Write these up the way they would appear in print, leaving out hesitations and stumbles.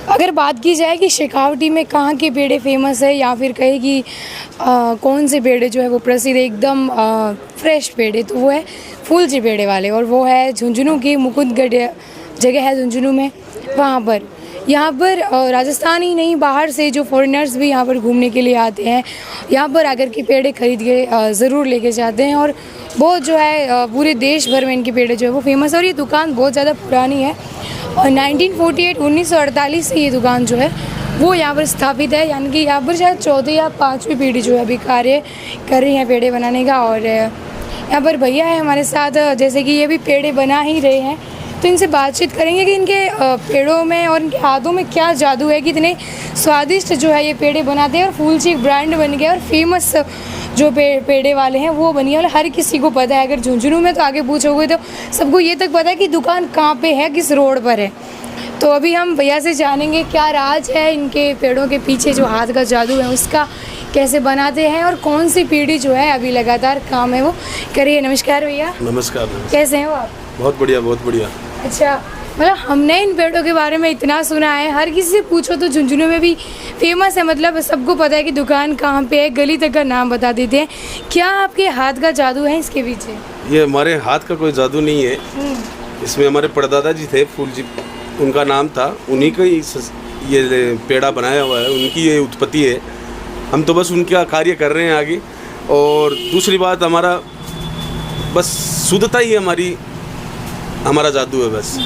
अगर बात की जाए कि शेखावटी में कहाँ के पेड़े फेमस है या फिर कहे कि कौन से पेड़े जो है वो प्रसिद्ध एकदम फ्रेश पेड़े, तो वो है फूलजी पेड़े वाले, और वो है झुंझुनू की मुकुंदगढ़ जगह है झुंझुनू में। वहाँ पर यहाँ पर राजस्थान ही नहीं, बाहर से जो फॉरेनर्स भी यहाँ पर घूमने के लिए आते हैं, यहाँ पर आकर के पेड़े खरीद के ज़रूर लेके जाते हैं। और बहुत जो है पूरे देश भर में इनके पेड़े जो है वो फेमस है। और ये दुकान बहुत ज़्यादा पुरानी है और 1948 से ये दुकान जो है वो यहाँ पर स्थापित है, यानी कि यहाँ पर शायद 4वीं या 5वीं पीढ़ी जो है अभी कार्य कर रही है पेड़े बनाने का। और यहाँ पर भैया है हमारे साथ, जैसे कि ये भी पेड़े बना ही रहे हैं, तो इनसे बातचीत करेंगे कि इनके पेड़ों में और इनके हाथों में क्या जादू है कि इतने स्वादिष्ट जो है ये पेड़े बनाते हैं। और फूलजी एक ब्रांड बन गया और फेमस जो पेड़े वाले हैं वो बनी है, और हर किसी को पता है। अगर झुंझुनू में तो आगे पूछोगे तो सबको ये तक पता है कि दुकान कहाँ पे है, किस रोड पर है। तो अभी हम भैया से जानेंगे क्या राज है इनके पेड़ों के पीछे, जो हाथ का जादू है उसका, कैसे बनाते हैं और कौन सी पीढ़ी जो है अभी लगातार काम है वो करिए। नमस्कार भैया। नमस्कार। कैसे हैं वो आप? बहुत बढ़िया, बहुत बढ़िया। अच्छा, मतलब हमने इन पेड़ों के बारे में इतना सुना है, हर किसी से पूछो तो झुंझुनू में भी फेमस है, मतलब सबको पता है कि दुकान कहाँ पे है, गली तक का नाम बता देते हैं। क्या आपके हाथ का जादू है इसके पीछे? ये हमारे हाथ का कोई जादू नहीं है, इसमें हमारे परदादा जी थे, फूलजी उनका नाम था, उन्हीं का ये पेड़ा बनाया हुआ है, उनकी ये उत्पत्ति है। हम तो बस उनका कार्य कर रहे हैं आगे। और दूसरी बात, हमारा बस शुद्धता ही हमारा जादू है। बस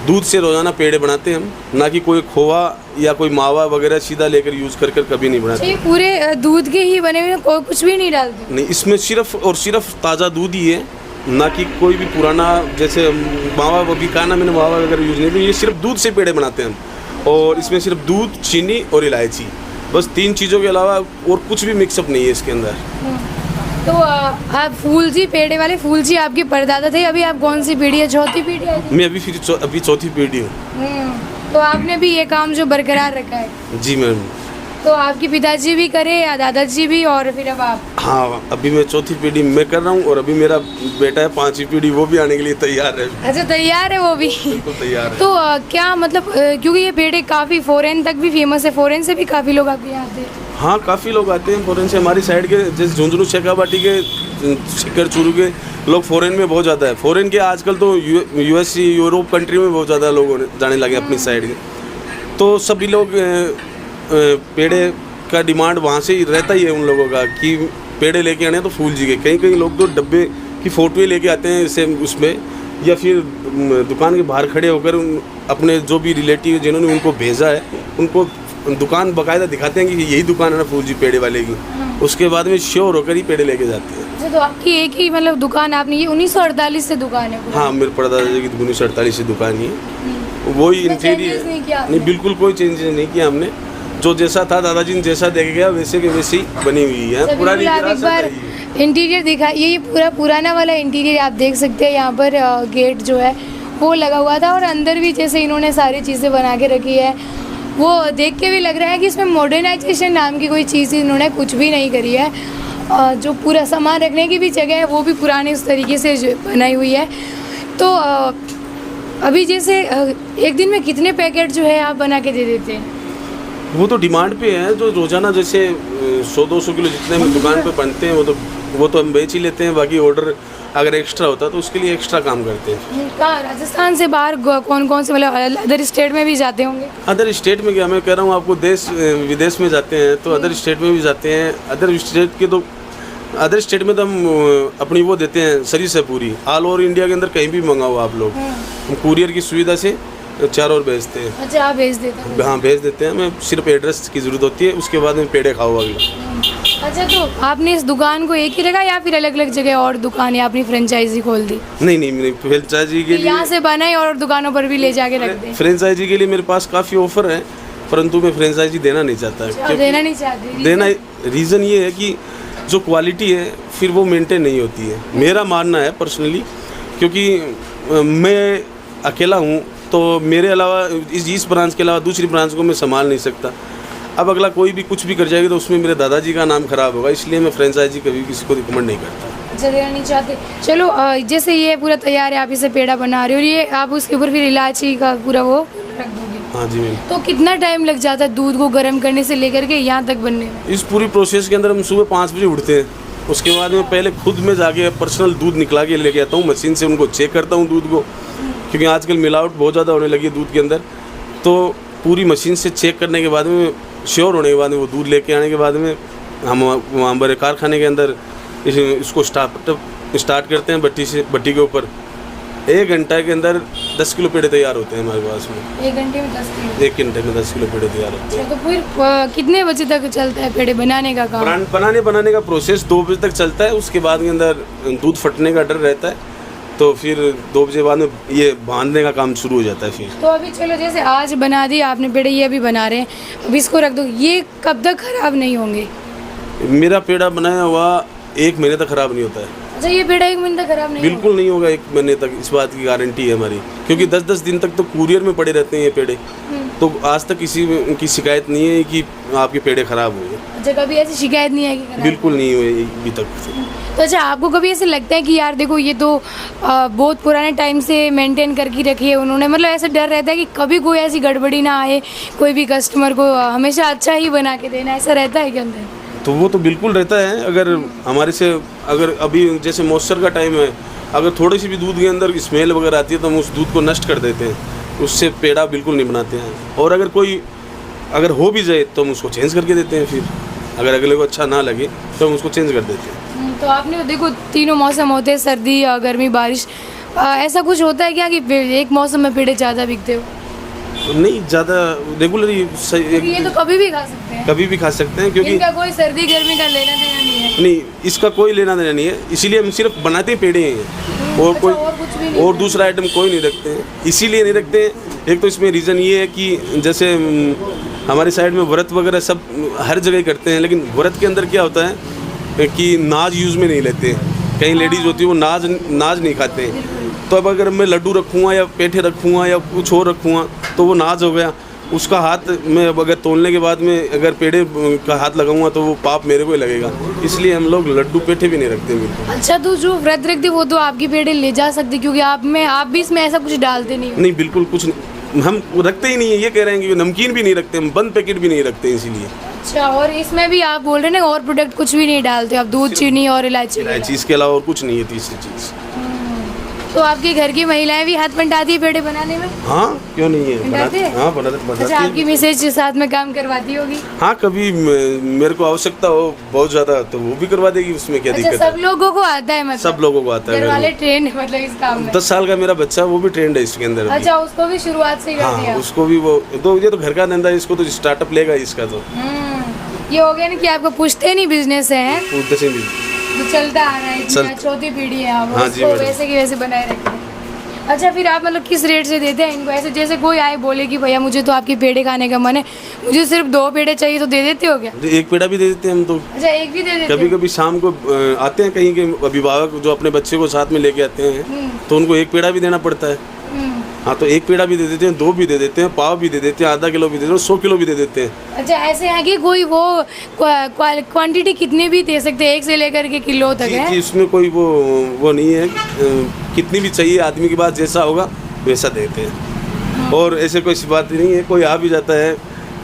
दूध से रोजाना पेड़े बनाते हैं हम, ना कि कोई खोवा या कोई मावा वगैरह सीधा लेकर यूज़ कर कभी नहीं बनाते। ये पूरे दूध के ही बने हुए, कोई कुछ भी नहीं डालते? नहीं, इसमें सिर्फ और सिर्फ ताज़ा दूध ही है, ना कि कोई भी पुराना, जैसे मावा अभी कहा ना मैंने, मावा वगैरह यूज़ नहीं किया। ये सिर्फ दूध से पेड़े बनाते हैं हम, और इसमें सिर्फ दूध, चीनी और इलायची, बस 3 चीज़ों के अलावा और कुछ भी मिक्सअप नहीं है इसके अंदर। तो आप फूलजी पेड़े वाले, फूलजी आपके परदादा थे, अभी आप कौन सी पीढ़ी है? चौथी पीढ़ी है? मैं अभी चौथी पीढ़ी हूँ। तो आपने भी ये काम जो बरकरार रखा है? जी मैम। तो आपके पिताजी भी करे या दादाजी भी, और फिर अब आप? हाँ, अभी मैं चौथी पीढ़ी में कर रहा हूँ, और अभी मेरा बेटा है 5वीं पीढ़ी, वो भी आने के लिए तैयार है। अच्छा, तैयार है वो भी? बिल्कुल तैयार है। तो क्या मतलब, क्योंकि ये पेड़े काफ़ी फॉरेन तक भी फेमस है, फॉरेन से भी काफ़ी लोग आपके यहाँ आते हैं? हाँ, काफ़ी लोग आते हैं फॉरेन से, हमारी साइड के, जैसे झुंझुनू शेखावाटी के, शिकर चूरू के लोग फॉरेन में बहुत ज़्यादा है। फॉरेन के आजकल तो US यूरोप कंट्री में बहुत ज़्यादा लोग जाने लगे अपनी साइड के, तो सभी लोग पेड़े का डिमांड वहाँ से ही रहता ही है उन लोगों का कि पेड़े लेके आने। तो फूलजी के कई लोग तो डब्बे की फ़ोटोएँ लेके आते हैं इसे उसमें, या फिर दुकान के बाहर खड़े होकर अपने जो भी रिलेटिव जिन्होंने उनको भेजा है उनको दुकान बाकायदा दिखाते हैं कि यही दुकान है ना फूलजी पेड़े वाले की। उसके बाद में श्योर होकर ही पेड़े लेके जाते हैं। अच्छा, तो आपकी एक ही मतलब दुकान, आपने ये 1948 से दुकान है? हाँ, मेरे परदादा जी की 1948 से दुकान ही है, वही इंटीरियर नहीं, बिल्कुल कोई चेंज नहीं किया हमने। जो जैसा था दादाजी ने जैसा देख गया वैसे के वैसी बनी हुई है। पुरानी एक बार इंटीरियर दिखाइए, ये पूरा पुराना वाला इंटीरियर आप देख सकते हैं। यहाँ पर गेट जो है वो लगा हुआ था, और अंदर भी जैसे इन्होंने सारी चीज़ें बना के रखी है, वो देख के भी लग रहा है कि इसमें मॉडर्नाइजेशन नाम की कोई चीज़ इन्होंने कुछ भी नहीं करी है। जो पूरा सामान रखने की भी जगह है वो भी पुराने उस तरीके से बनाई हुई है। तो अभी जैसे एक दिन में कितने पैकेट जो है आप बना के दे देते हैं? वो तो डिमांड पे है, जो रोजाना जैसे 100-200 किलो जितने में दुकान पे बनते हैं वो तो हम बेच ही लेते हैं। बाकी ऑर्डर अगर एक्स्ट्रा होता है तो उसके लिए एक्स्ट्रा काम करते हैं। कहाँ, राजस्थान से बाहर कौन से, मतलब अदर स्टेट में भी जाते होंगे? अदर स्टेट में क्या, मैं कह रहा हूँ आपको, देश विदेश में जाते हैं तो अदर स्टेट में भी जाते हैं। अदर स्टेट में तो हम अपनी वो देते हैं सर्विस है पूरी, ऑल ओवर इंडिया के अंदर कहीं भी मंगाओ आप लोग, हम कुरियर की सुविधा से 4 और भेजते हैं। अच्छा, आप भेज देते हैं? हाँ, भेज देते हैं। हमें सिर्फ एड्रेस की ज़रूरत होती है, उसके बाद में पेड़े खाओ अगला। अच्छा, तो आपने इस दुकान को एक ही रखा या फिर अलग अलग जगह और दुकान या अपनी फ्रेंचाइजी खोल दी? नहीं, फ्रेंचाइजी के लिए यहाँ से बनाए और दुकानों पर भी ले जाके रख दें? फ्रेंचाइजी के लिए मेरे पास काफ़ी ऑफर है, परंतु मैं फ्रेंचाइजी देना नहीं चाहता। देना नहीं चाहते? देना रीज़न ये है कि जो क्वालिटी है फिर वो मेंटेन नहीं होती है, मेरा मानना है पर्सनली। क्योंकि मैं अकेला हूँ, तो मेरे अलावा इस ब्रांच के अलावा दूसरी ब्रांच को मैं संभाल नहीं सकता। अब अगला कोई भी कुछ भी कर जाएगी तो उसमें मेरे दादाजी का नाम खराब होगा, इसलिए मैं फ्रेंचाइजी कभी किसी को रिकमेंड नहीं करता। अच्छा, देना नहीं चाहते। चलो, जैसे ये पूरा तैयार है, आप इसे पेड़ा बना रहे हो, और ये आप उसके ऊपर फिर इलायची का पूरा वो रख दोगे? हाँ जी मैम। तो कितना टाइम लग जाता है दूध को गर्म करने से लेकर के यहाँ तक बनने में? इस पूरी प्रोसेस के अंदर हम सुबह 5 बजे उठते हैं, उसके बाद में पहले खुद में जाके पर्सनल दूध निकला के लेके आता हूँ, मशीन से उनको चेक करता हूँ दूध को, क्योंकि आजकल मिलावट बहुत ज़्यादा होने लगी है दूध के अंदर। तो पूरी मशीन से चेक करने के बाद में श्योर होने के बाद में वो दूध लेके आने के बाद में हम वहाँ बड़े कारखाने के अंदर इसको स्टार्ट करते हैं भट्टी के ऊपर। 1 घंटा के अंदर 10 किलो पेड़े तैयार होते हैं हमारे पास में। 1 घंटे में 10 किलो? 1 घंटे में 10 किलो पेड़े तैयार होते हैं। तो फिर कितने बजे तक चलता है पेड़े बनाने का काम? बनाने का प्रोसेस 2 बजे तक चलता है। उसके बाद के अंदर दूध फटने का डर रहता है, तो फिर 2 बजे बाद में ये बांधने का काम शुरू हो जाता है फिर। तो अभी चलो जैसे आज बना दिए आपने पेड़े, ये अभी बना रहे हैं, अब इसको रख दो, ये कब तक खराब नहीं होंगे? मेरा पेड़ा बनाया हुआ 1 महीने तक खराब नहीं होता है। अच्छा, ये पेड़ा 1 महीने तक खराब नहीं बिल्कुल नहीं होगा 1 महीने तक, इस बात की गारंटी है हमारी, क्योंकि 10-10 दिन तक तो कुरियर में पड़े रहते हैं ये पेड़े। तो आज तक किसी की शिकायत नहीं है कि आपके पेड़े खराब हुए। अच्छा, कभी ऐसी शिकायत नहीं है कि खराब? बिल्कुल नहीं हुए अभी तक। तो अच्छा, आपको कभी ऐसे लगता है कि यार देखो ये तो बहुत पुराने टाइम से मेंटेन करके रखी है उन्होंने, मतलब ऐसा डर रहता है कि कभी कोई ऐसी गड़बड़ी ना आए, कोई भी कस्टमर को हमेशा अच्छा ही बना के देना, ऐसा रहता है क्या अंदर? तो वो तो बिल्कुल रहता है। अगर हमारे से अगर अभी जैसे मॉइस्चर का टाइम है, अगर थोड़ी सी भी दूध के अंदर स्मेल वगैरह आती है तो हम उस दूध को नष्ट कर देते हैं, उससे पेड़ा बिल्कुल नहीं बनाते हैं। और अगर हो भी जाए तो हम उसको चेंज करके देते हैं। फिर अगर अगले को अच्छा ना लगे तो हम उसको चेंज कर देते हैं। तो आपने देखो तीनों मौसम होते हैं, सर्दी, गर्मी, बारिश, ऐसा कुछ होता है क्या कि एक मौसम में पेड़े ज़्यादा बिकते हो? नहीं, ज़्यादा रेगुलर ये तो कभी भी खा सकते हैं? कभी भी खा सकते हैं, क्योंकि इनका कोई सर्दी गर्मी का लेना देना नहीं है। नहीं, इसका कोई लेना देना नहीं है, इसीलिए हम सिर्फ बनाते ही पेड़े हैं और कोई और कुछ भी नहीं और दूसरा आइटम कोई नहीं रखते हैं। इसीलिए नहीं रखते हैं, एक तो इसमें रीज़न ये है कि जैसे हमारे साइड में व्रत वगैरह सब हर जगह करते हैं, लेकिन व्रत के अंदर क्या होता है कि नाज यूज़ में नहीं लेते हैं। कई लेडीज़ होती है वो नाज नहीं खाते हैं। तो अब अगर मैं लड्डू रखूँगा या पेठे रखूँगा या कुछ और रखूँगा तो वो नाज हो गया, उसका हाथ में अब अगर तोलने के बाद में अगर पेड़े का हाथ लगाऊंगा तो वो पाप मेरे को ही लगेगा, इसलिए हम लोग लड्डू पेठे भी नहीं रखते बिल्कुल। अच्छा, तो जो व्रत रखते वो तो आपकी पेड़े ले जा सकते, क्योंकि आप भी इसमें ऐसा कुछ डालते नहीं हो? नहीं, बिल्कुल कुछ नहीं, हम रखते ही नहीं है। ये कह रहे हैं कि नमकीन भी नहीं रखते, हम बंद पैकेट भी नहीं रखते इसीलिए। अच्छा, और इसमें भी आप बोल रहे हैं ना और प्रोडक्ट कुछ भी नहीं डालते आप? दूध, चीनी और इलायची इसके अलावा और कुछ नहीं है तीसरी चीज़। तो आपके घर की महिलाएं भी हाथ बंटाती है पेड़े बनाने में? हाँ, क्यों नहीं है, बनाते हैं? हाँ, बनाते अच्छा, आपकी मिसेज के साथ में काम करवाती होगी? हाँ, कभी मेरे को आवश्यकता हो बहुत ज़्यादा तो वो भी करवा देगी, उसमें क्या दिक्कत है। सब लोगों को आता है? मतलब सब लोगों को आता है। घर वाले ट्रेंड मतलब इस काम में? 10 साल का मेरा बच्चा, वो भी ट्रेंड है इसके अंदर। अच्छा, उसको भी शुरुआत से ही कर दिया? हाँ, उसको भी वो तो ये तो घर का धंधा है, इसको तो स्टार्टअप लेगा इसका तो। ये हो गया ना कि आपको पूछते नहीं बिजनेस है, पूछते से भी तो चलता आ रहा है, चौथी पीढ़ी है, आप हाँ जी, उसको वैसे की वैसे बनाए रखते हैं। अच्छा, फिर आप मतलब किस रेट से देते हैं इनको? ऐसे जैसे कोई आए बोले कि भैया मुझे तो आपके पेड़े खाने का मन है, मुझे सिर्फ 2 पेड़े चाहिए, तो दे देते हो क्या? 1 पेड़ा भी दे देते हैं हम तो। अच्छा, 1 भी दे देते हैं? कभी कभी शाम को आते हैं कहीं के अभिभावक जो अपने बच्चे को साथ में लेके आते हैं, तो उनको 1 पेड़ा भी देना पड़ता है। हाँ, तो 1 पेड़ा भी दे देते हैं, 2 भी दे देते हैं, पाव भी दे देते हैं, आधा किलो भी दे देते हैं, 100 किलो भी दे देते हैं। अच्छा, ऐसे है कि कोई वो क्वांटिटी कितनी भी दे सकते हैं, 1 से लेकर के किलो तक है? जी, इसमें कोई वो नहीं है, कितनी भी चाहिए आदमी के पास, जैसा होगा वैसा देते हैं। और ऐसे कोई सी बात नहीं है, कोई आ भी जाता है,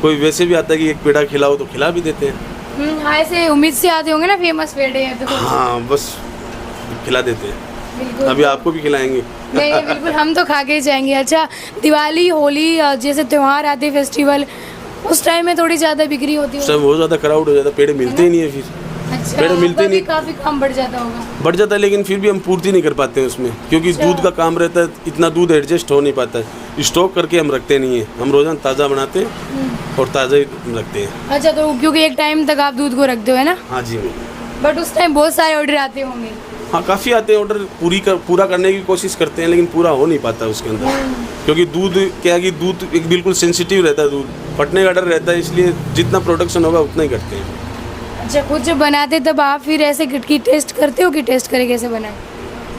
कोई वैसे भी आता है कि 1 पेड़ा खिलाओ तो खिला भी देते हैं। हाँ, ऐसे उम्मीद से आते होंगे ना, फेमस पेड़े हैं तो? हाँ, बस खिला देते हैं। बिल्कुल, अभी आपको भी खिलाएंगे। नहीं बिल्कुल, हम तो खा के ही जाएंगे। अच्छा, दिवाली, होली जैसे त्यौहार आते हैं, फेस्टिवल, उस टाइम में थोड़ी ज़्यादा बिक्री होती है? उस टाइम बहुत ज़्यादा क्राउड हो जाता है, पेड़े मिलते ही नहीं है फिर। अच्छा, पेड़े मिलते नहीं, काफ़ी काम बढ़ जाता होगा? बढ़ जाता है, लेकिन फिर भी हम पूर्ति नहीं कर पाते हैं उसमें, क्योंकि दूध का काम रहता है, इतना दूध एडजस्ट हो नहीं पाता है। स्टॉक करके हम रखते नहीं हैं, हम रोज़ाना ताज़ा बनाते हैं और ताज़ा ही रखते हैं। अच्छा, तो क्योंकि एक टाइम तक आप दूध को रखते हो, है ना? हाँ जी, बट उस टाइम बहुत सारे ऑर्डर आते होंगे? हाँ, काफ़ी आते हैं ऑर्डर, पूरा करने की कोशिश करते हैं, लेकिन पूरा हो नहीं पाता उसके अंदर, क्योंकि दूध क्या है कि दूध एक बिल्कुल सेंसिटिव रहता है, दूध फटने का डर रहता है, इसलिए जितना प्रोडक्शन होगा उतना ही करते हैं। अच्छा, खुद जब बनाते तब आप फिर ऐसे की टेस्ट करते हो कि टेस्ट करे कैसे बनाए?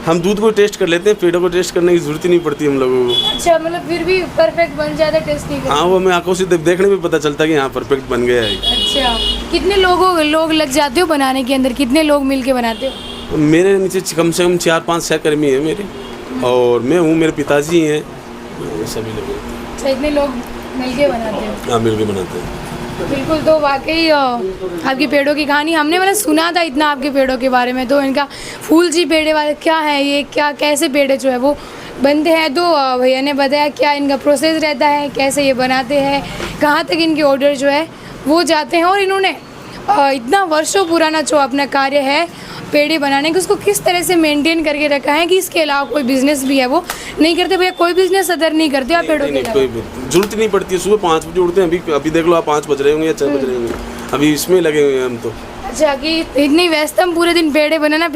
हम दूध को टेस्ट कर लेते हैं, पेड़ों को टेस्ट करने की जरूरत ही नहीं पड़ती हम लोगों को। अच्छा, मतलब फिर भी परफेक्ट बन जाता है, टेस्ट नहीं करते? हाँ, वो हमें आंखों से देखने में पता चलता है कि हाँ परफेक्ट बन गया है। अच्छा, कितने लोग लग जाते हो बनाने के अंदर? कितने लोग मिल के बनाते हो? मेरे नीचे कम से कम 4-5 सहकर्मी हैं मेरे, और मैं हूँ, मेरे पिताजी हैं, सभी लोग। अच्छा, इतने लोग मिलके बनाते हो। हाँ मिल के बनाते हैं। बिल्कुल, तो वाकई आपकी पेड़ों की कहानी हमने मतलब सुना था इतना आपके पेड़ों के बारे में, तो इनका फूल जी पेड़े वाले क्या है ये, क्या कैसे पेड़े जो है वो बनते हैं, तो भैया ने बताया क्या इनका प्रोसेस रहता है, कैसे ये बनाते हैं, कहाँ तक इनके ऑर्डर जो है वो जाते हैं, और इन्होंने इतना वर्षों पुराना जो अपना कार्य है पेड़े बनाने का उसको किस तरह से मेंटेन करके रखा है कि इसके अलावा कोई बिजनेस भी है वो नहीं करते। भैया कोई बिजनेस अदर नहीं करते आप पेड़ों के नहीं, अलावा? कोई जरूरत नहीं पड़ती है। सुबह 5 बजे उठते हैं, अभी देख लो आप 5 बज रहे होंगे या 6 बज रहे होंगे, अभी इसमें लगे हुए हैं हम तो। अच्छा, कि इतनी व्यस्त हम पूरे दिन पेड़े बनाना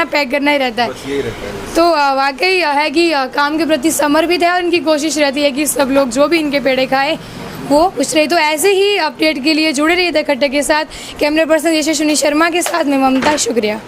पैक करना ही रहता है। बस यही रहता है। तो वाकई है कि काम के प्रति समर्पित है और इनकी कोशिश रहती है कि सब लोग जो भी इनके पेड़े खाए वो खुश रहे। तो ऐसे ही अपडेट के लिए जुड़े रहिए द खट्टे के साथ। कैमरा पर्सन यशस्विनी शर्मा के साथ मैं ममता, शुक्रिया।